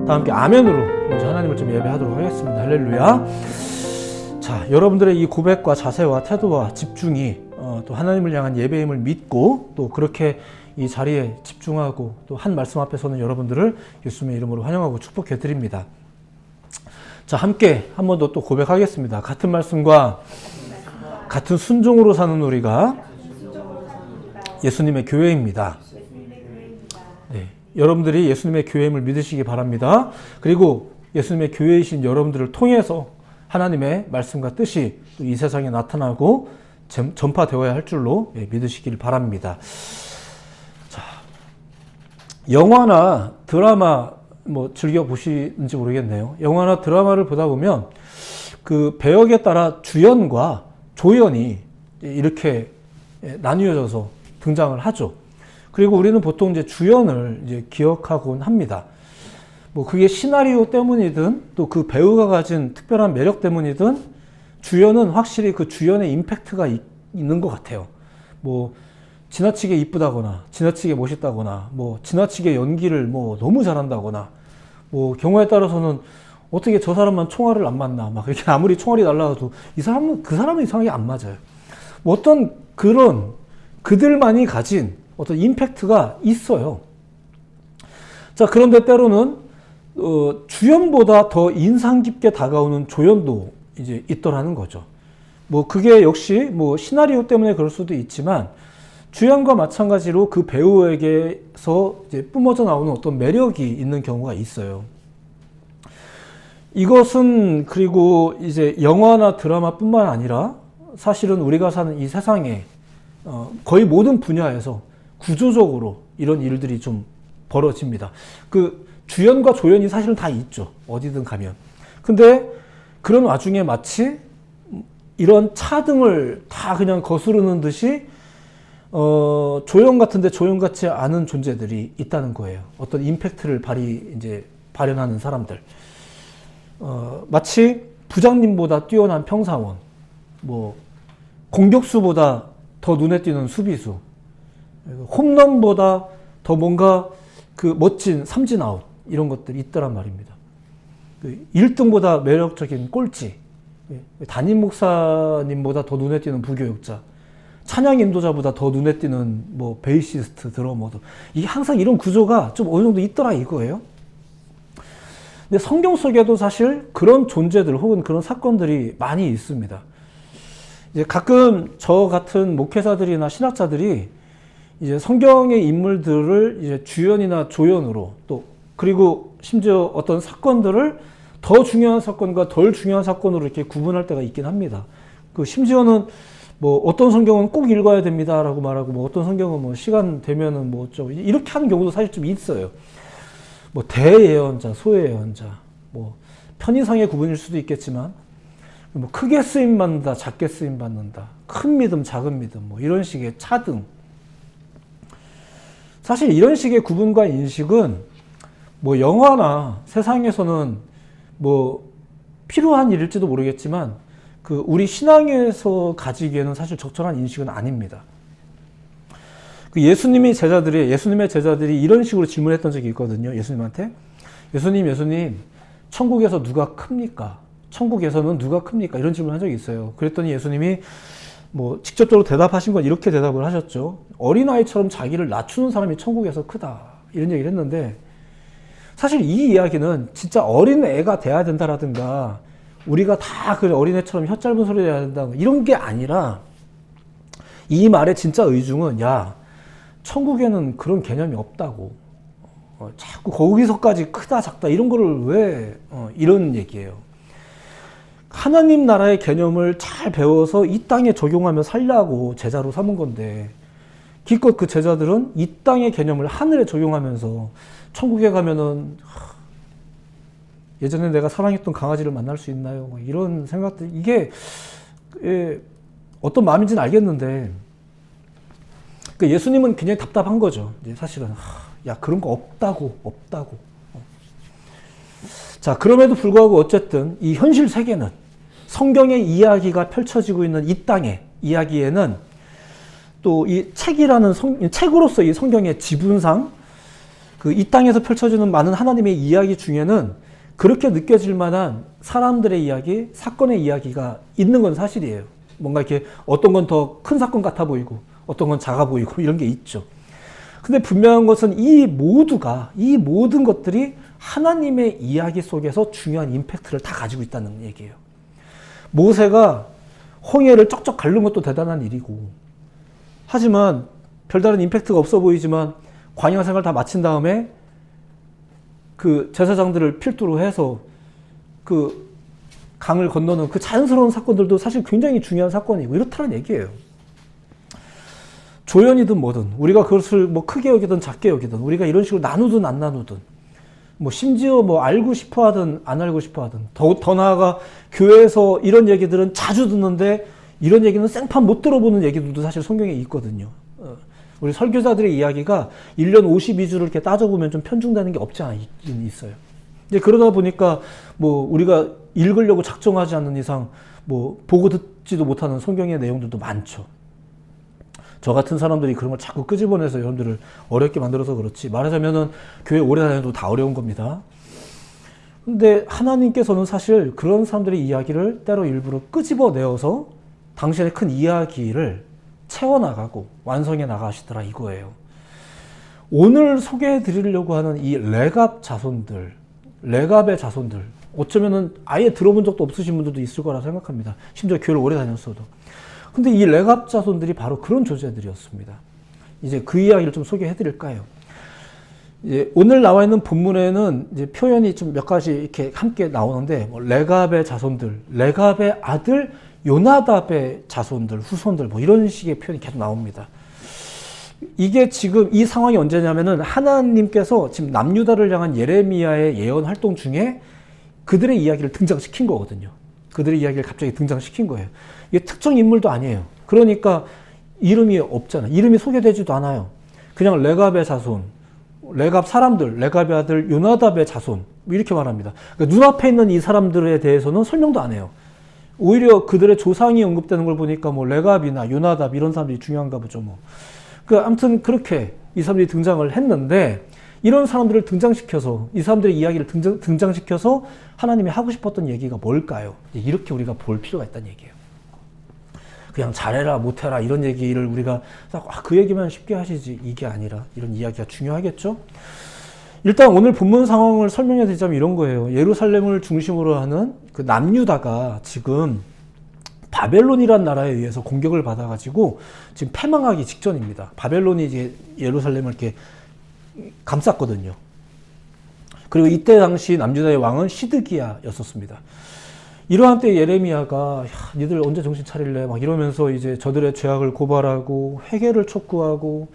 다 함께 아멘으로 먼저 하나님을 좀 예배하도록 하겠습니다. 할렐루야. 자, 여러분들의 이 고백과 자세와 태도와 집중이 또 하나님을 향한 예배임을 믿고 또 그렇게 이 자리에 집중하고 또 한 말씀 앞에서는 여러분들을 예수님의 이름으로 환영하고 축복해 드립니다. 자, 함께 한 번 더 또 고백하겠습니다. 같은 말씀과 같은 순종으로 사는 우리가 예수님의 교회입니다. 네, 여러분들이 예수님의 교회임을 믿으시기 바랍니다. 그리고 예수님의 교회이신 여러분들을 통해서 하나님의 말씀과 뜻이 이 세상에 나타나고 전파되어야 할 줄로 믿으시길 바랍니다. 자, 영화나 드라마 즐겨 보시는지 모르겠네요. 영화나 드라마를 보다 보면 그 배역에 따라 주연과 조연이 이렇게 나뉘어져서 등장을 하죠. 그리고 우리는 보통 이제 주연을 이제 기억하곤 합니다. 그게 시나리오 때문이든 또 그 배우가 가진 특별한 매력 때문이든 주연은 확실히 그 주연의 임팩트가 있는 것 같아요. 지나치게 이쁘다거나 지나치게 멋있다거나 지나치게 연기를 너무 잘한다거나 경우에 따라서는 어떻게 저 사람만 총알을 안 맞나 이렇게 아무리 총알이 날라와도 그 사람은 이상하게 안 맞아요. 어떤 그런 그들만이 가진 어떤 임팩트가 있어요. 자, 그런데 때로는 주연보다 더 인상 깊게 다가오는 조연도 이제 있더라는 거죠. 그게 역시 시나리오 때문에 그럴 수도 있지만 주연과 마찬가지로 그 배우에게서 이제 뿜어져 나오는 어떤 매력이 있는 경우가 있어요. 이것은 그리고 이제 영화나 드라마뿐만 아니라 사실은 우리가 사는 이 세상에 거의 모든 분야에서 구조적으로 이런 일들이 좀 벌어집니다. 그 주연과 조연이 사실은 다 있죠. 어디든 가면. 근데 그런 와중에 마치 이런 차등을 다 그냥 거스르는 듯이 조연 같은데 조연 같지 않은 존재들이 있다는 거예요. 어떤 임팩트를 발현하는 사람들. 마치 부장님보다 뛰어난 평사원, 공격수보다 더 눈에 띄는 수비수, 홈런보다 더 뭔가 그 멋진 삼진 아웃, 이런 것들이 있더란 말입니다. 1등보다 매력적인 꼴찌, 담임 목사님보다 더 눈에 띄는 부교육자, 찬양 인도자보다 더 눈에 띄는 베이시스트, 드러머도, 이게 항상 이런 구조가 좀 어느 정도 있더라 이거예요. 근데 성경 속에도 사실 그런 존재들 혹은 그런 사건들이 많이 있습니다. 이제 가끔 저 같은 목회자들이나 신학자들이 이제 성경의 인물들을 이제 주연이나 조연으로 또 그리고 심지어 어떤 사건들을 더 중요한 사건과 덜 중요한 사건으로 이렇게 구분할 때가 있긴 합니다. 심지어는 어떤 성경은 꼭 읽어야 됩니다라고 말하고 어떤 성경은 시간 되면은 좀 이렇게 하는 경우도 사실 좀 있어요. 대예언자, 소예언자, 편의상의 구분일 수도 있겠지만 크게 쓰임 받는다, 작게 쓰임 받는다, 큰 믿음, 작은 믿음, 이런 식의 차등. 사실 이런 식의 구분과 인식은 영화나 세상에서는 필요한 일일지도 모르겠지만 우리 신앙에서 가지기에는 사실 적절한 인식은 아닙니다. 예수님의 제자들이 이런 식으로 질문했던 적이 있거든요. 예수님한테. 예수님, 천국에서 누가 큽니까? 천국에서는 누가 큽니까? 이런 질문을 한 적이 있어요. 그랬더니 예수님이 직접적으로 대답하신 건 이렇게 대답을 하셨죠. 어린아이처럼 자기를 낮추는 사람이 천국에서 크다. 이런 얘기를 했는데 사실 이 이야기는 진짜 어린애가 돼야 된다라든가 우리가 다 그 어린애처럼 혀 짧은 소리 해야 된다 이런 게 아니라 이 말의 진짜 의중은 천국에는 그런 개념이 없다고. 자꾸 거기서까지 크다 작다 이런 거를 왜 이런 얘기예요. 하나님 나라의 개념을 잘 배워서 이 땅에 적용하며 살려고 제자로 삼은 건데 기껏 그 제자들은 이 땅의 개념을 하늘에 적용하면서 천국에 가면은 예전에 내가 사랑했던 강아지를 만날 수 있나요? 이런 생각들, 이게 어떤 마음인지는 알겠는데 예수님은 굉장히 답답한 거죠. 사실은 그런 거 없다고. 자, 그럼에도 불구하고 어쨌든 이 현실 세계는 성경의 이야기가 펼쳐지고 있는 이 땅의 이야기에는 또 이 책으로서 이 성경의 지분상 그 이 땅에서 펼쳐지는 많은 하나님의 이야기 중에는 그렇게 느껴질 만한 사람들의 이야기, 사건의 이야기가 있는 건 사실이에요. 뭔가 이렇게 어떤 건 더 큰 사건 같아 보이고 어떤 건 작아 보이고 이런 게 있죠. 근데 분명한 것은 이 모든 것들이 하나님의 이야기 속에서 중요한 임팩트를 다 가지고 있다는 얘기예요. 모세가 홍해를 쩍쩍 갰는 것도 대단한 일이고, 하지만 별다른 임팩트가 없어 보이지만 광야 생활 다 마친 다음에 그 제사장들을 필두로 해서 그 강을 건너는 그 자연스러운 사건들도 사실 굉장히 중요한 사건이고 이렇다는 얘기예요. 조연이든 뭐든 우리가 그것을 뭐 크게 여기든 작게 여기든 우리가 이런 식으로 나누든 안 나누든 뭐 심지어 뭐 알고 싶어 하든 안 알고 싶어 하든 더 나아가 교회에서 이런 얘기들은 자주 듣는데 이런 얘기는 생판 못 들어보는 얘기들도 사실 성경에 있거든요. 우리 설교자들의 이야기가 1년 52주를 이렇게 따져보면 좀 편중되는 게 없지 않아 있어요. 이제 그러다 보니까 뭐 우리가 읽으려고 작정하지 않는 이상 뭐 보고 듣지도 못하는 성경의 내용들도 많죠. 저 같은 사람들이 그런 걸 자꾸 끄집어내서 여러분들을 어렵게 만들어서 그렇지, 말하자면은 교회 오래 다녀도 다 어려운 겁니다. 근데 하나님께서는 사실 그런 사람들의 이야기를 때로 일부러 끄집어내어서 당신의 큰 이야기를 채워나가고 완성해 나가시더라 이거예요. 오늘 소개해 드리려고 하는 이 레갑의 자손들, 어쩌면은 아예 들어본 적도 없으신 분들도 있을 거라 생각합니다. 심지어 교회를 오래 다녔어도. 근데 이 레갑 자손들이 바로 그런 존재들이었습니다. 이제 그 이야기를 좀 소개해 드릴까요? 이제 오늘 나와 있는 본문에는 이제 표현이 좀 몇 가지 이렇게 함께 나오는데, 뭐 레갑의 자손들, 레갑의 아들 요나답의 자손들, 후손들, 뭐 이런 식의 표현이 계속 나옵니다. 이게 지금 이 상황이 언제냐면은 하나님께서 지금 남유다를 향한 예레미야의 예언 활동 중에 그들의 이야기를 등장시킨 거거든요. 그들의 이야기를 갑자기 등장시킨 거예요. 이게 특정 인물도 아니에요. 그러니까 이름이 없잖아. 이름이 소개되지도 않아요. 그냥 레갑의 자손, 레갑 사람들, 레갑의 아들 요나답의 자손, 뭐 이렇게 말합니다. 그러니까 눈앞에 있는 이 사람들에 대해서는 설명도 안 해요. 오히려 그들의 조상이 언급되는 걸 보니까 뭐 레갑이나 요나답 이런 사람들이 중요한가 보죠. 뭐. 아무튼 그렇게 이 사람들이 등장을 했는데, 이런 사람들을 등장시켜서, 이 사람들의 이야기를 등장시켜서 하나님이 하고 싶었던 얘기가 뭘까요? 이렇게 우리가 볼 필요가 있다는 얘기예요. 그냥 잘해라 못해라 이런 얘기를 우리가 그 얘기만 쉽게 하시지, 이게 아니라 이런 이야기가 중요하겠죠? 일단 오늘 본문 상황을 설명해 드리자면 이런 거예요. 예루살렘을 중심으로 하는 그 남유다가 지금 바벨론이란 나라에 의해서 공격을 받아가지고 지금 패망하기 직전입니다. 바벨론이 이제 예루살렘을 이렇게 감쌌거든요. 그리고 이때 당시 남유다의 왕은 시드기야였었습니다. 이러한 때 예레미야가, 야, 니들 언제 정신 차릴래? 막 이러면서 이제 저들의 죄악을 고발하고 회개를 촉구하고,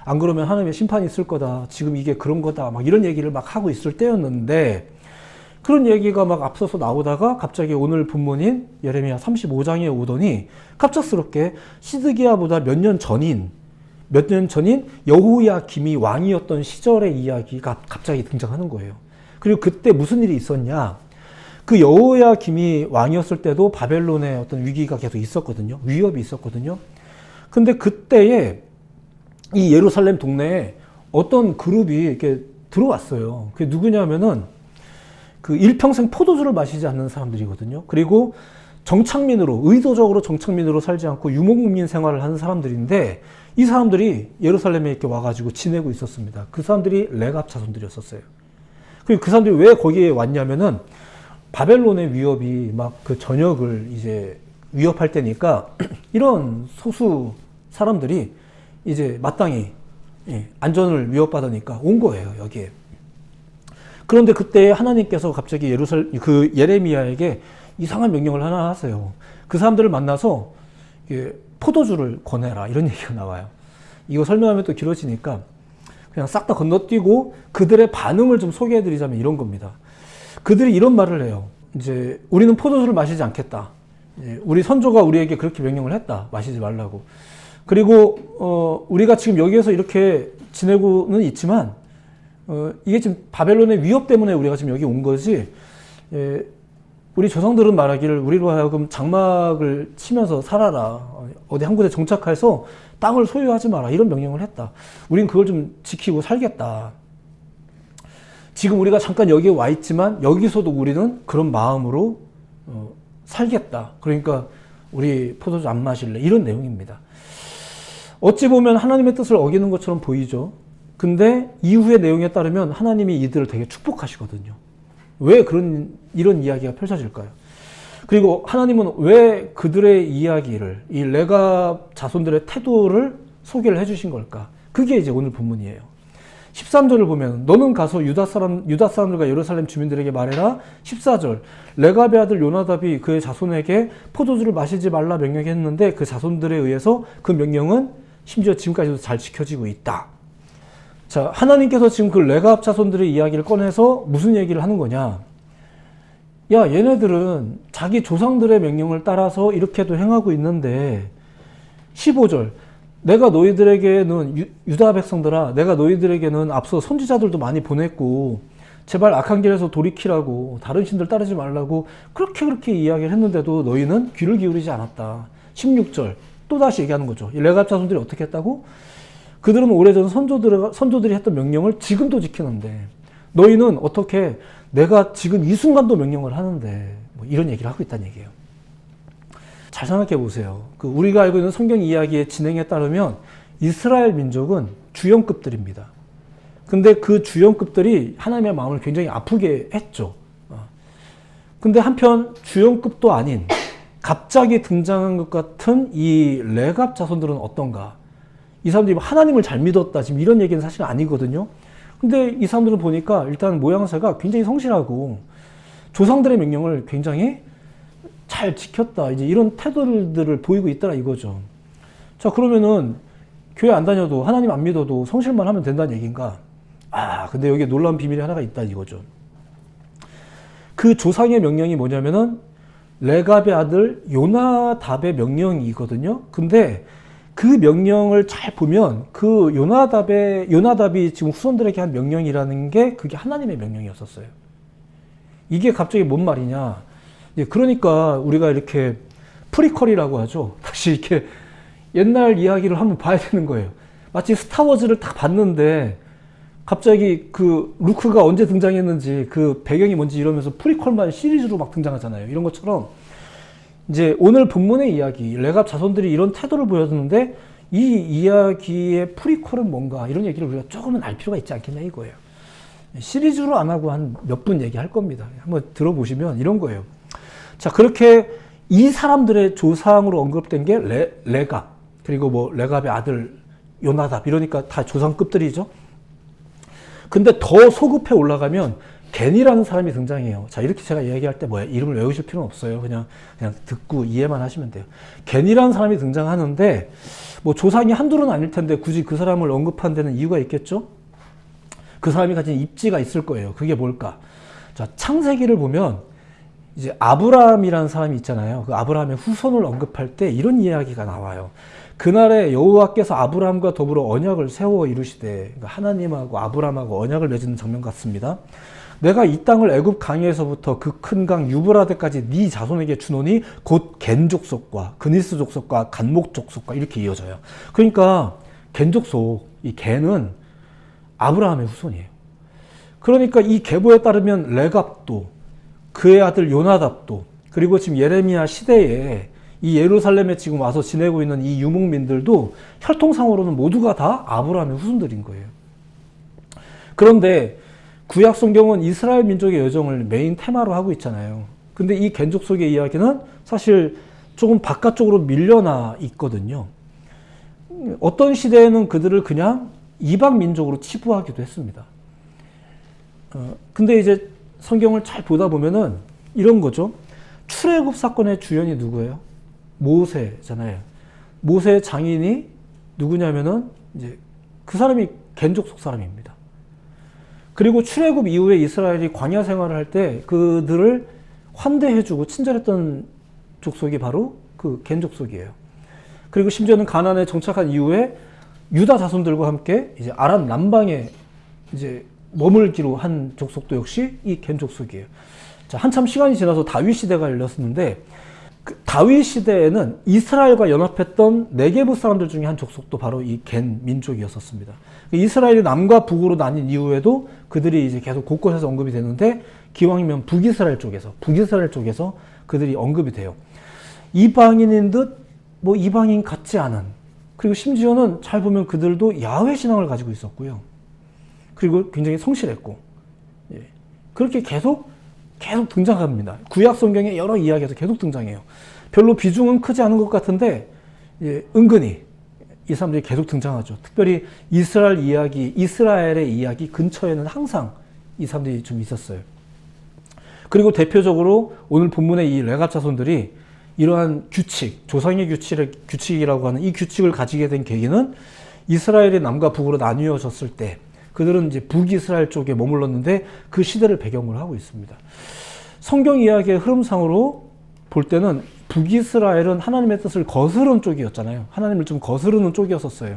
안 그러면 하나님의 심판이 있을 거다. 지금 이게 그런 거다. 막 이런 얘기를 막 하고 있을 때였는데, 그런 얘기가 막 앞서서 나오다가 갑자기 오늘 본문인 예레미야 35장에 오더니 갑작스럽게 시드기야보다 몇 년 전인 여호야김이 왕이었던 시절의 이야기가 갑자기 등장하는 거예요. 그리고 그때 무슨 일이 있었냐? 그 여호야김이 왕이었을 때도 바벨론의 어떤 위기가 계속 있었거든요. 위협이 있었거든요. 근데 그때에 이 예루살렘 동네에 어떤 그룹이 이렇게 들어왔어요. 그게 누구냐면은 그 일평생 포도주를 마시지 않는 사람들이거든요. 그리고 의도적으로 정착민으로 살지 않고 유목민 생활을 하는 사람들인데, 이 사람들이 예루살렘에 이렇게 와가지고 지내고 있었습니다. 그 사람들이 레갑 자손들이었었어요. 그리고 그 사람들이 왜 거기에 왔냐면은 바벨론의 위협이 막 그 전역을 이제 위협할 때니까 이런 소수 사람들이 이제 마땅히 안전을 위협받으니까 온 거예요, 여기에. 그런데 그때 하나님께서 갑자기 예레미야에게 이상한 명령을 하나 하세요. 그 사람들을 만나서 포도주를 권해라, 이런 얘기가 나와요. 이거 설명하면 또 길어지니까 그냥 싹 다 건너뛰고 그들의 반응을 좀 소개해 드리자면 이런 겁니다. 그들이 이런 말을 해요. 이제 우리는 포도주를 마시지 않겠다. 우리 선조가 우리에게 그렇게 명령을 했다. 마시지 말라고. 그리고 우리가 지금 여기에서 이렇게 지내고는 있지만 이게 지금 바벨론의 위협 때문에 우리가 지금 여기 온 거지, 우리 조상들은 말하기를 우리로 하여금 장막을 치면서 살아라, 어디 한 곳에 정착해서 땅을 소유하지 마라, 이런 명령을 했다. 우린 그걸 좀 지키고 살겠다. 지금 우리가 잠깐 여기에 와 있지만 여기서도 우리는 그런 마음으로 살겠다. 그러니까 우리 포도주 안 마실래. 이런 내용입니다. 어찌 보면 하나님의 뜻을 어기는 것처럼 보이죠. 근데 이후의 내용에 따르면 하나님이 이들을 되게 축복하시거든요. 왜 이런 이야기가 펼쳐질까요? 그리고 하나님은 왜 그들의 이야기를, 이 레갑 자손들의 태도를 소개를 해주신 걸까? 그게 이제 오늘 본문이에요. 13절을 보면 너는 가서 유다 사람들과 예루살렘 주민들에게 말해라. 14절 레갑의 아들 요나답이 그의 자손에게 포도주를 마시지 말라 명령했는데 그 자손들에 의해서 그 명령은 심지어 지금까지도 잘 지켜지고 있다. 자, 하나님께서 지금 그 레갑 자손들의 이야기를 꺼내서 무슨 얘기를 하는 거냐? 야, 얘네들은 자기 조상들의 명령을 따라서 이렇게도 행하고 있는데 15절 내가 너희들에게는 유다 백성들아 내가 너희들에게는 앞서 선지자들도 많이 보냈고 제발 악한 길에서 돌이키라고 다른 신들 따르지 말라고 그렇게 이야기를 했는데도 너희는 귀를 기울이지 않았다. 16절 또다시 얘기하는 거죠. 이 레갑 자손들이 어떻게 했다고? 그들은 오래전 선조들이 했던 명령을 지금도 지키는데 너희는 어떻게 내가 지금 이 순간도 명령을 하는데 뭐 이런 얘기를 하고 있다는 얘기예요. 잘 생각해 보세요. 우리가 알고 있는 성경 이야기의 진행에 따르면 이스라엘 민족은 주영급들입니다. 근데 그 주영급들이 하나님의 마음을 굉장히 아프게 했죠. 근데 한편 주영급도 아닌 갑자기 등장한 것 같은 이 레갑 자손들은 어떤가? 이 사람들이 하나님을 잘 믿었다. 지금 이런 얘기는 사실 아니거든요. 근데 이 사람들은 보니까 일단 모양새가 굉장히 성실하고 조상들의 명령을 굉장히 잘 지켰다. 이제 이런 태도들을 보이고 있더라 이거죠. 자, 그러면은 교회 안 다녀도 하나님 안 믿어도 성실만 하면 된다는 얘기인가? 근데 여기에 놀라운 비밀이 하나가 있다 이거죠. 그 조상의 명령이 뭐냐면은 레갑의 아들 요나답의 명령이거든요. 근데 그 명령을 잘 보면 그 요나답이 지금 후손들에게 한 명령이라는 게 그게 하나님의 명령이었었어요. 이게 갑자기 뭔 말이냐? 그러니까 우리가 이렇게 프리퀄이라고 하죠. 다시 이렇게 옛날 이야기를 한번 봐야 되는 거예요. 마치 스타워즈를 딱 봤는데 갑자기 그 루크가 언제 등장했는지 그 배경이 뭔지 이러면서 프리퀄만 시리즈로 막 등장하잖아요. 이런 것처럼 이제 오늘 본문의 이야기, 레갑 자손들이 이런 태도를 보였는데 이 이야기의 프리퀄은 뭔가 이런 얘기를 우리가 조금은 알 필요가 있지 않겠냐 이거예요. 시리즈로 안 하고 한 몇 분 얘기할 겁니다. 한번 들어보시면 이런 거예요. 자, 그렇게 이 사람들의 조상으로 언급된 게 레갑, 그리고 뭐 레갑의 아들 요나답 이러니까 다 조상급들이죠. 근데 더 소급해 올라가면 겐이라는 사람이 등장해요. 자, 이렇게 제가 이야기할 때 뭐야 이름을 외우실 필요는 없어요. 그냥 듣고 이해만 하시면 돼요. 겐이라는 사람이 등장하는데 뭐 조상이 한둘은 아닐 텐데 굳이 그 사람을 언급한 데는 이유가 있겠죠? 그 사람이 가진 입지가 있을 거예요. 그게 뭘까? 자, 창세기를 보면 이제 아브라함이라는 사람이 있잖아요. 그 아브라함의 후손을 언급할 때 이런 이야기가 나와요. 그날에 여호와께서 아브라함과 더불어 언약을 세워 이루시되, 그러니까 하나님하고 아브라함하고 언약을 맺는 장면 같습니다. 내가 이 땅을 애굽 강에서부터 그 큰 강 유브라데까지 네 자손에게 주노니 곧 겐 족속과 그니스 족속과 간목 족속과 이렇게 이어져요. 그러니까 겐 족속, 이 겐은 아브라함의 후손이에요. 그러니까 이 계보에 따르면 레갑도 그의 아들 요나답도 그리고 지금 예레미야 시대에 이 예루살렘에 지금 와서 지내고 있는 이 유목민들도 혈통상으로는 모두가 다 아브라함의 후손들인 거예요. 그런데 구약 성경은 이스라엘 민족의 여정을 메인 테마로 하고 있잖아요. 근데 이 겐 족속의 이야기는 사실 조금 바깥쪽으로 밀려나 있거든요. 어떤 시대에는 그들을 그냥 이방 민족으로 치부하기도 했습니다. 근데 이제 성경을 잘 보다 보면은 이런 거죠. 출애굽 사건의 주연이 누구예요? 모세잖아요. 모세의 장인이 누구냐면은 이제 그 사람이 겐 족속 사람입니다. 그리고 출애굽 이후에 이스라엘이 광야 생활을 할 때 그들을 환대해주고 친절했던 족속이 바로 그 겐 족속이에요. 그리고 심지어는 가나안에 정착한 이후에 유다 자손들과 함께 이제 아람 남방에 이제 머물기로 한 족속도 역시 이 겐 족속이에요. 자, 한참 시간이 지나서 다윗 시대가 열렸었는데 다윗 시대에는 이스라엘과 연합했던 네게브 사람들 중에 한 족속도 바로 이 겐 민족이었었습니다. 이스라엘이 남과 북으로 나뉜 이후에도 그들이 이제 계속 곳곳에서 언급이 되는데 기왕이면 북이스라엘 쪽에서 그들이 언급이 돼요. 이방인인 듯 뭐 이방인 같지 않은, 그리고 심지어는 잘 보면 그들도 야훼 신앙을 가지고 있었고요. 그리고 굉장히 성실했고, 예. 그렇게 계속 등장합니다. 구약 성경에 여러 이야기에서 계속 등장해요. 별로 비중은 크지 않은 것 같은데, 예, 은근히 이 사람들이 계속 등장하죠. 특별히 이스라엘의 이야기 근처에는 항상 이 사람들이 좀 있었어요. 그리고 대표적으로 오늘 본문의 이 레갑 자손들이 이러한 규칙, 조상의 규칙이라고 하는 이 규칙을 가지게 된 계기는 이스라엘이 남과 북으로 나뉘어졌을 때 그들은 이제 북이스라엘 쪽에 머물렀는데 그 시대를 배경으로 하고 있습니다. 성경 이야기의 흐름상으로 볼 때는 북이스라엘은 하나님의 뜻을 거스른 쪽이었잖아요. 하나님을 좀 거스르는 쪽이었었어요.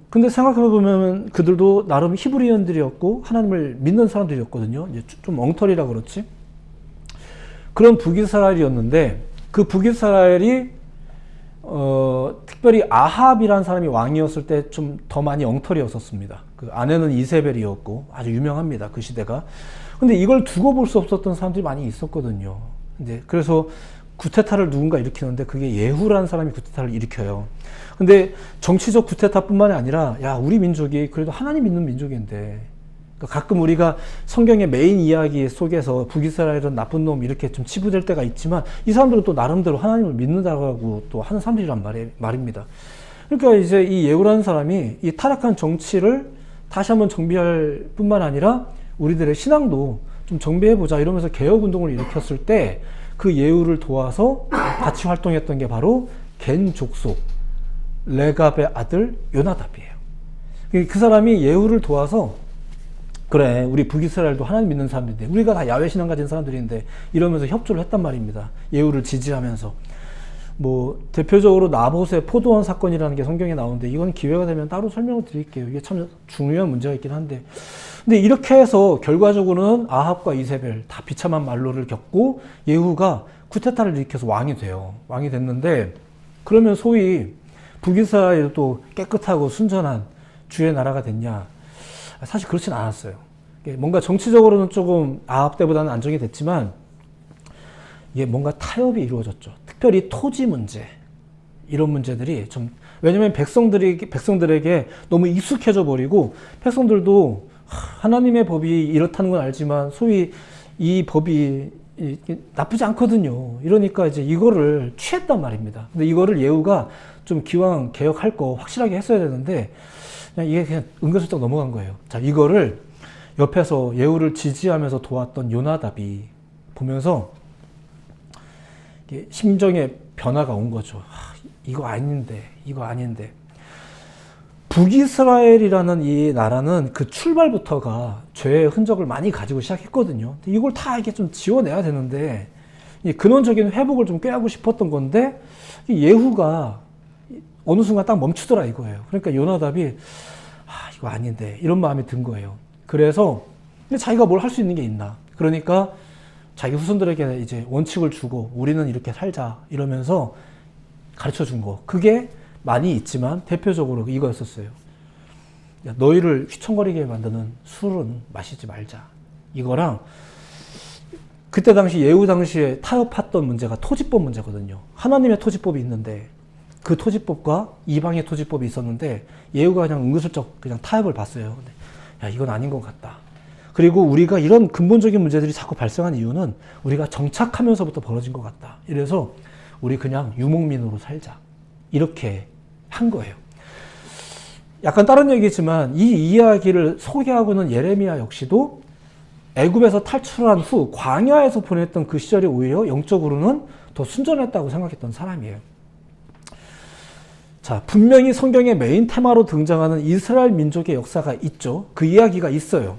근데 생각해보면 그들도 나름 히브리인들이었고 하나님을 믿는 사람들이었거든요. 이제 좀 엉터리라 그렇지. 그런 북이스라엘이었는데 그 북이스라엘이 특별히 아합이라는 사람이 왕이었을 때 좀 더 많이 엉터리였었습니다. 그 아내는 이세벨이었고 아주 유명합니다. 그 시대가. 근데 이걸 두고 볼 수 없었던 사람들이 많이 있었거든요. 근데 그래서 구테타를 누군가 일으키는데 그게 예후라는 사람이 구테타를 일으켜요. 근데 정치적 구테타뿐만이 아니라 야, 우리 민족이 그래도 하나님 믿는 민족인데, 그러니까 가끔 우리가 성경의 메인 이야기 속에서 북이스라엘은 나쁜 놈 이렇게 좀 치부될 때가 있지만 이 사람들은 또 나름대로 하나님을 믿는다고 또 하는 사람들이란 말입니다. 그러니까 이제 이 예후라는 사람이 이 타락한 정치를 다시 한번 정비할 뿐만 아니라 우리들의 신앙도 좀 정비해보자 이러면서 개혁운동을 일으켰을 때 그 예후를 도와서 같이 활동했던 게 바로 겐 족속 레갑의 아들 요나답이에요. 그 사람이 예후를 도와서 그래, 우리 북이스라엘도 하나님 믿는 사람들인데 우리가 다 야훼 신앙 가진 사람들인데 이러면서 협조를 했단 말입니다. 예후를 지지하면서. 뭐 대표적으로 나봇의 포도원 사건이라는 게 성경에 나오는데 이건 기회가 되면 따로 설명을 드릴게요. 이게 참 중요한 문제가 있긴 한데, 근데 이렇게 해서 결과적으로는 아합과 이세벨 다 비참한 말로를 겪고 예후가 쿠데타를 일으켜서 왕이 돼요. 왕이 됐는데 그러면 소위 북이스라엘도 깨끗하고 순전한 주의 나라가 됐냐? 사실 그렇진 않았어요. 뭔가 정치적으로는 조금 아합 때보다는 안정이 됐지만 이게 뭔가 타협이 이루어졌죠. 특별히 토지 문제, 이런 문제들이 좀, 왜냐면 백성들에게 너무 익숙해져 버리고 백성들도 하나님의 법이 이렇다는 건 알지만 소위 이 법이 나쁘지 않거든요. 이러니까 이제 이거를 취했단 말입니다. 근데 이거를 예후가 좀 기왕 개혁할 거 확실하게 했어야 되는데 그냥 이게 그냥 은근슬쩍 넘어간 거예요. 자, 이거를 옆에서 예후를 지지하면서 도왔던 요나답이 보면서 심정의 변화가 온 거죠. 이거 아닌데. 북이스라엘이라는 이 나라는 그 출발부터가 죄의 흔적을 많이 가지고 시작했거든요. 이걸 다 이렇게 좀 지워내야 되는데 근원적인 회복을 좀 꾀하고 싶었던 건데 예후가 어느 순간 딱 멈추더라 이거예요. 그러니까 요나답이 이거 아닌데 이런 마음이 든 거예요. 그래서 자기가 뭘 할 수 있는 게 있나. 그러니까 자기 후손들에게 이제 원칙을 주고 우리는 이렇게 살자 이러면서 가르쳐 준 거. 그게 많이 있지만 대표적으로 이거였었어요. 너희를 휘청거리게 만드는 술은 마시지 말자. 이거랑 그때 당시 예후 당시에 타협했던 문제가 토지법 문제거든요. 하나님의 토지법이 있는데 그 토지법과 이방의 토지법이 있었는데 예후가 그냥 은근슬쩍 그냥 타협을 봤어요. 야, 이건 아닌 것 같다. 그리고 우리가 이런 근본적인 문제들이 자꾸 발생한 이유는 우리가 정착하면서부터 벌어진 것 같다. 이래서 우리 그냥 유목민으로 살자. 이렇게 한 거예요. 약간 다른 얘기지만 이 이야기를 소개하고는 예레미야 역시도 애굽에서 탈출한 후 광야에서 보냈던 그 시절이 오히려 영적으로는 더 순전했다고 생각했던 사람이에요. 자, 분명히 성경의 메인 테마로 등장하는 이스라엘 민족의 역사가 있죠. 그 이야기가 있어요.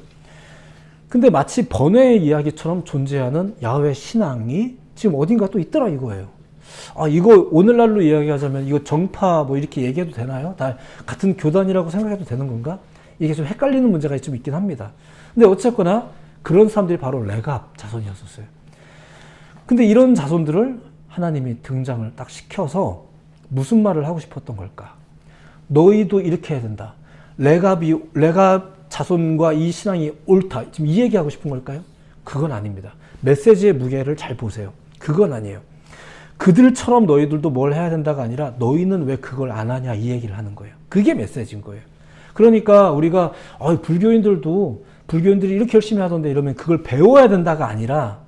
근데 마치 번외의 이야기처럼 존재하는 야훼 신앙이 지금 어딘가 또 있더라 이거예요. 이거 오늘날로 이야기하자면 이거 정파 뭐 이렇게 얘기해도 되나요? 다 같은 교단이라고 생각해도 되는 건가? 이게 좀 헷갈리는 문제가 좀 있긴 합니다. 근데 어쨌거나 그런 사람들이 바로 레갑 자손이었었어요. 근데 이런 자손들을 하나님이 등장을 딱 시켜서 무슨 말을 하고 싶었던 걸까? 너희도 이렇게 해야 된다. 레갑 자손과 이 신앙이 옳다. 지금 이 얘기하고 싶은 걸까요? 그건 아닙니다. 메시지의 무게를 잘 보세요. 그건 아니에요. 그들처럼 너희들도 뭘 해야 된다가 아니라 너희는 왜 그걸 안 하냐 이 얘기를 하는 거예요. 그게 메시지인 거예요. 그러니까 우리가 불교인들이 이렇게 열심히 하던데 이러면 그걸 배워야 된다가 아니라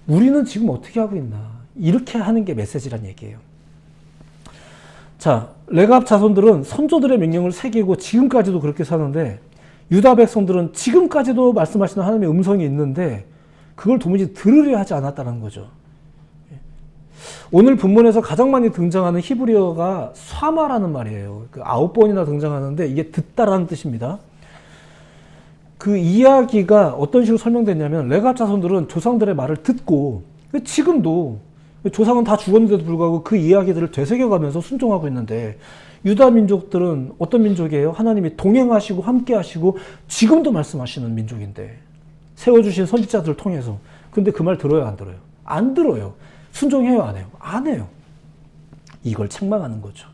우리는 지금 어떻게 하고 있나 이렇게 하는 게 메시지란 얘기예요. 자, 레갑 자손들은 선조들의 명령을 새기고 지금까지도 그렇게 사는데 유다 백성들은 지금까지도 말씀하시는 하나님의 음성이 있는데 그걸 도무지 들으려 하지 않았다는 거죠. 오늘 본문에서 가장 많이 등장하는 히브리어가 쏴마라는 말이에요. 9번이나 등장하는데 이게 듣다라는 뜻입니다. 그 이야기가 어떤 식으로 설명됐냐면 레갑 자손들은 조상들의 말을 듣고 지금도 조상은 다 죽었는데도 불구하고 그 이야기들을 되새겨가면서 순종하고 있는데 유다 민족들은 어떤 민족이에요? 하나님이 동행하시고 함께하시고 지금도 말씀하시는 민족인데 세워주신 선지자들을 통해서 근데 그 말 들어요? 안 들어요? 안 들어요. 순종해요? 안 해요? 안 해요. 이걸 책망하는 거죠.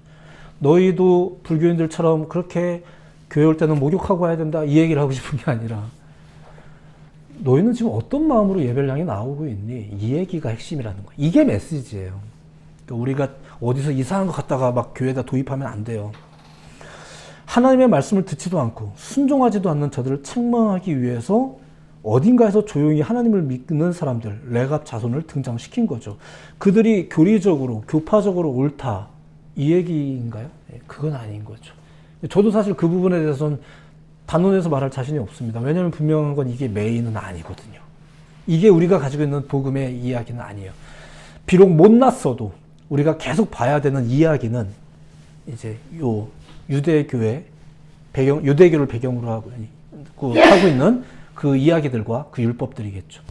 너희도 불교인들처럼 그렇게 교회 올 때는 목욕하고 와야 된다 이 얘기를 하고 싶은 게 아니라 너희는 지금 어떤 마음으로 예배를 향해 나오고 있니? 이 얘기가 핵심이라는 거예요. 이게 메시지예요. 그러니까 우리가 어디서 이상한 거 갖다가 막 교회에다 도입하면 안 돼요. 하나님의 말씀을 듣지도 않고 순종하지도 않는 저들을 책망하기 위해서 어딘가에서 조용히 하나님을 믿는 사람들, 레갑 자손을 등장시킨 거죠. 그들이 교리적으로, 교파적으로 옳다 이 얘기인가요? 그건 아닌 거죠. 저도 사실 그 부분에 대해서는 단언해서 말할 자신이 없습니다. 왜냐하면 분명한 건 이게 메인은 아니거든요. 이게 우리가 가지고 있는 복음의 이야기는 아니에요. 비록 못났어도 우리가 계속 봐야 되는 이야기는 이제 요 유대교회 배경, 유대교를 배경으로 하고 있는 그 이야기들과 그 율법들이겠죠.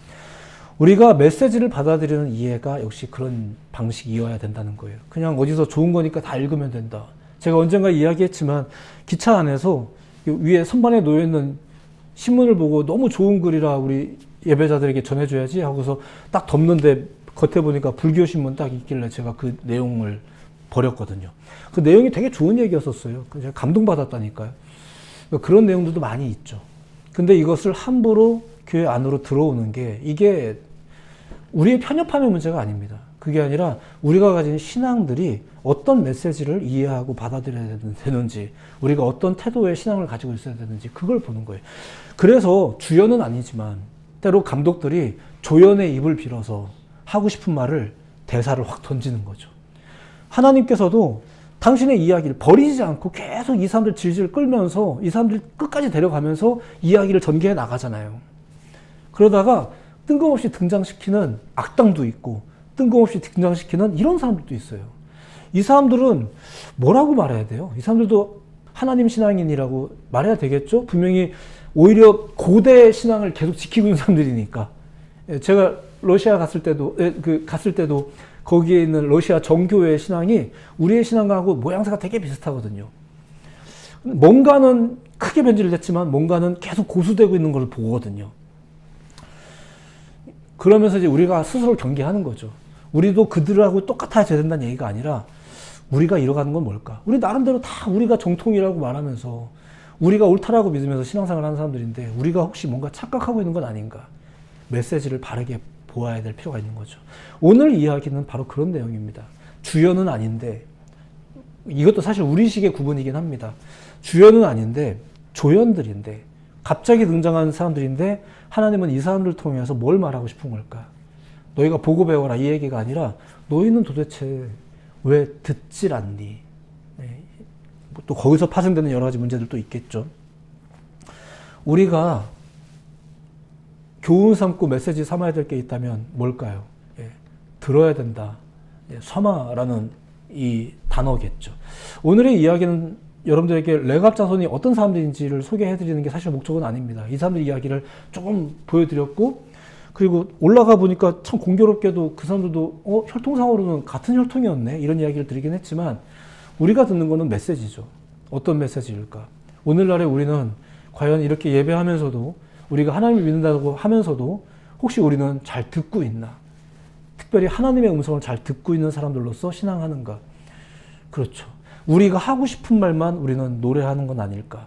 우리가 메시지를 받아들이는 이해가 역시 그런 방식이어야 된다는 거예요. 그냥 어디서 좋은 거니까 다 읽으면 된다. 제가 언젠가 이야기했지만 기차 안에서 위에 선반에 놓여있는 신문을 보고 너무 좋은 글이라 우리 예배자들에게 전해줘야지 하고서 딱 덮는데 겉에 보니까 불교 신문 딱 있길래 제가 그 내용을 버렸거든요. 그 내용이 되게 좋은 얘기였었어요. 제가 감동받았다니까요. 그런 내용들도 많이 있죠. 근데 이것을 함부로 교회 안으로 들어오는 게 이게 우리의 편협함의 문제가 아닙니다. 그게 아니라 우리가 가진 신앙들이 어떤 메시지를 이해하고 받아들여야 되는지 우리가 어떤 태도의 신앙을 가지고 있어야 되는지 그걸 보는 거예요. 그래서 주연은 아니지만 때로 감독들이 조연의 입을 빌어서 하고 싶은 말을 대사를 확 던지는 거죠. 하나님께서도 당신의 이야기를 버리지 않고 계속 이 사람들 질질 끌면서 이 사람들 끝까지 데려가면서 이야기를 전개해 나가잖아요. 그러다가 뜬금없이 등장시키는 악당도 있고 뜬금없이 등장시키는 이런 사람들도 있어요. 이 사람들은 뭐라고 말해야 돼요? 이 사람들도 하나님 신앙인이라고 말해야 되겠죠? 분명히 오히려 고대 신앙을 계속 지키고 있는 사람들이니까. 제가 러시아 갔을 때도 거기에 있는 러시아 정교회 신앙이 우리의 신앙하고 모양새가 되게 비슷하거든요. 뭔가는 크게 변질을 했지만 뭔가는 계속 고수되고 있는 걸 보거든요. 그러면서 이제 우리가 스스로 경계하는 거죠. 우리도 그들하고 똑같아야 된다는 얘기가 아니라 우리가 이뤄가는 건 뭘까? 우리 나름대로 다 우리가 정통이라고 말하면서 우리가 옳다라고 믿으면서 신앙생활 하는 사람들인데 우리가 혹시 뭔가 착각하고 있는 건 아닌가? 메시지를 바르게 보아야 될 필요가 있는 거죠. 오늘 이야기는 바로 그런 내용입니다. 주연은 아닌데 이것도 사실 우리식의 구분이긴 합니다. 주연은 아닌데 조연들인데 갑자기 등장하는 사람들인데 하나님은 이 사람들을 통해서 뭘 말하고 싶은 걸까? 너희가 보고 배워라 이 얘기가 아니라 너희는 도대체 왜 듣질 않니? 또 거기서 파생되는 여러 가지 문제들도 있겠죠. 우리가 교훈 삼고 메시지 삼아야 될 게 있다면 뭘까요? 들어야 된다. 쇠마라는 이 단어겠죠. 오늘의 이야기는 여러분들에게 레갑 자손이 어떤 사람들인지를 소개해드리는 게 사실 목적은 아닙니다. 이 사람들 이야기를 조금 보여드렸고 그리고 올라가 보니까 참 공교롭게도 그 사람들도 혈통상으로는 같은 혈통이었네 이런 이야기를 드리긴 했지만 우리가 듣는 거는 메시지죠. 어떤 메시지일까? 오늘날에 우리는 과연 이렇게 예배하면서도 우리가 하나님을 믿는다고 하면서도 혹시 우리는 잘 듣고 있나? 특별히 하나님의 음성을 잘 듣고 있는 사람들로서 신앙하는가? 그렇죠. 우리가 하고 싶은 말만 우리는 노래하는 건 아닐까?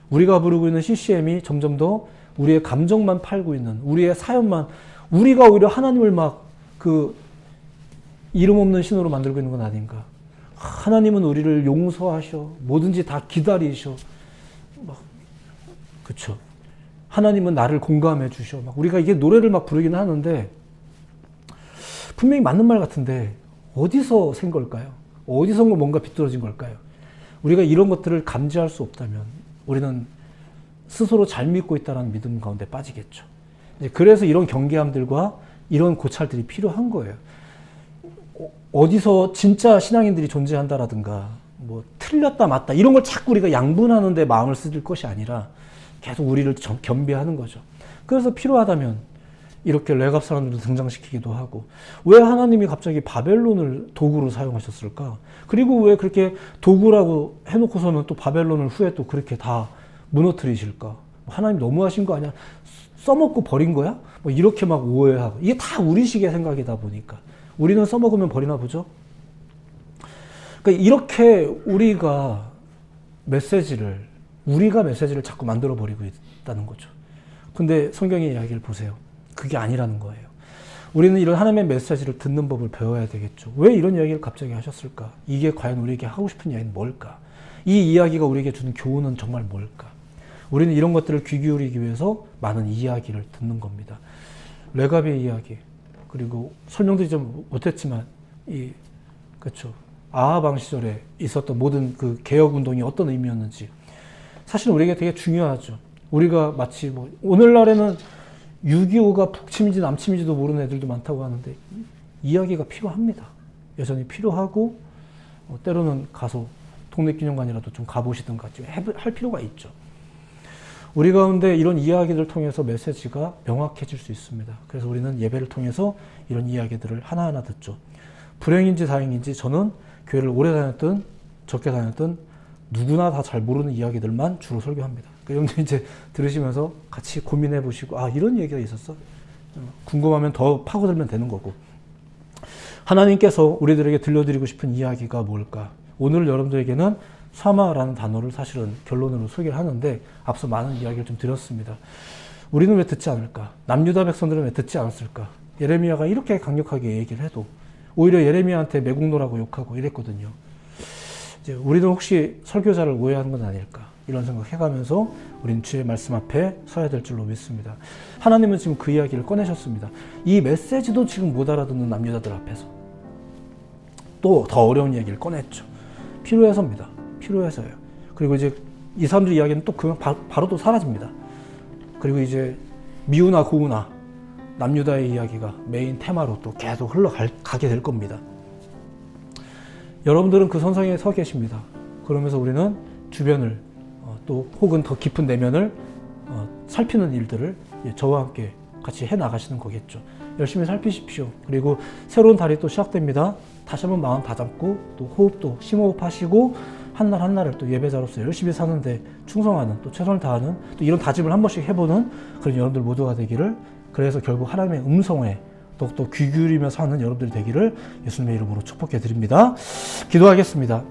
우리가 부르고 있는 CCM이 점점 더 우리의 감정만 팔고 있는, 우리의 사연만, 우리가 오히려 하나님을 막 그 이름 없는 신으로 만들고 있는 건 아닌가? 하나님은 우리를 용서하셔. 뭐든지 다 기다리셔. 막, 그쵸. 하나님은 나를 공감해 주셔. 막 우리가 이게 노래를 막 부르긴 하는데, 분명히 맞는 말 같은데, 어디서 센 걸까요? 어디서 뭔가 비뚤어진 걸까요? 우리가 이런 것들을 감지할 수 없다면, 우리는 스스로 잘 믿고 있다는 믿음 가운데 빠지겠죠. 그래서 이런 경계함들과 이런 고찰들이 필요한 거예요. 어디서 진짜 신앙인들이 존재한다라든가 뭐 틀렸다 맞다 이런 걸 자꾸 우리가 양분하는 데 마음을 쓸 것이 아니라 계속 우리를 겸비하는 거죠. 그래서 필요하다면 이렇게 레갑 사람들도 등장시키기도 하고, 왜 하나님이 갑자기 바벨론을 도구로 사용하셨을까? 그리고 왜 그렇게 도구라고 해놓고서는 또 바벨론을 후에 또 그렇게 다 무너뜨리실까? 하나님 너무하신 거 아니야? 써먹고 버린 거야? 뭐 이렇게 막 오해하고, 이게 다 우리식의 생각이다 보니까 우리는 써먹으면 버리나 보죠. 그러니까 이렇게 우리가 메시지를 자꾸 만들어 버리고 있다는 거죠. 근데 성경의 이야기를 보세요. 그게 아니라는 거예요. 우리는 이런 하나님의 메시지를 듣는 법을 배워야 되겠죠. 왜 이런 이야기를 갑자기 하셨을까? 이게 과연 우리에게 하고 싶은 이야기는 뭘까? 이 이야기가 우리에게 주는 교훈은 정말 뭘까? 우리는 이런 것들을 귀 기울이기 위해서 많은 이야기를 듣는 겁니다. 레갑의 이야기, 그리고 설명드리지 못했지만 그렇죠. 아합 왕 시절에 있었던 모든 그 개혁 운동이 어떤 의미였는지 사실 우리에게 되게 중요하죠. 우리가 마치 뭐 오늘날에는 6.25가 북침인지 남침인지도 모르는 애들도 많다고 하는데 이야기가 필요합니다. 여전히 필요하고 때로는 가서 독립기념관이라도 좀 가보시든가 할 필요가 있죠. 우리 가운데 이런 이야기들을 통해서 메시지가 명확해질 수 있습니다. 그래서 우리는 예배를 통해서 이런 이야기들을 하나하나 듣죠. 불행인지 다행인지 저는 교회를 오래 다녔든 적게 다녔든 누구나 다 잘 모르는 이야기들만 주로 설교합니다. 여러분들 이제 들으시면서 같이 고민해 보시고, 아, 이런 얘기가 있었어? 궁금하면 더 파고들면 되는 거고. 하나님께서 우리들에게 들려드리고 싶은 이야기가 뭘까? 오늘 여러분들에게는 사마라는 단어를 사실은 결론으로 소개를 하는데, 앞서 많은 이야기를 좀 드렸습니다. 우리는 왜 듣지 않을까? 남유다 백성들은 왜 듣지 않았을까? 예레미야가 이렇게 강력하게 얘기를 해도 오히려 예레미야한테 매국노라고 욕하고 이랬거든요. 이제 우리는 혹시 설교자를 오해하는 건 아닐까? 이런 생각 해가면서 우리는 주의 말씀 앞에 서야 될 줄로 믿습니다. 하나님은 지금 그 이야기를 꺼내셨습니다. 이 메시지도 지금 못 알아듣는 남유다들 앞에서 또 더 어려운 이야기를 꺼냈죠. 필요해서입니다. 필요해서요. 그리고 이제 이 사람들 이야기는 또 그냥 바로 또 사라집니다. 그리고 이제 미우나 고우나 남유다의 이야기가 메인 테마로 또 계속 흘러가게 될 겁니다. 여러분들은 그 선상에 서 계십니다. 그러면서 우리는 주변을 또 혹은 더 깊은 내면을 살피는 일들을 저와 함께 같이 해나가시는 거겠죠. 열심히 살피십시오. 그리고 새로운 달이 또 시작됩니다. 다시 한번 마음 다잡고 또 호흡도 심호흡 하시고 한 날 한 날을 또 예배자로서 열심히 사는데 충성하는, 또 최선을 다하는, 또 이런 다짐을 한 번씩 해보는 그런 여러분들 모두가 되기를, 그래서 결국 하나님의 음성에 더욱더 귀 기울이며 사는 여러분들이 되기를 예수님의 이름으로 축복해 드립니다. 기도하겠습니다.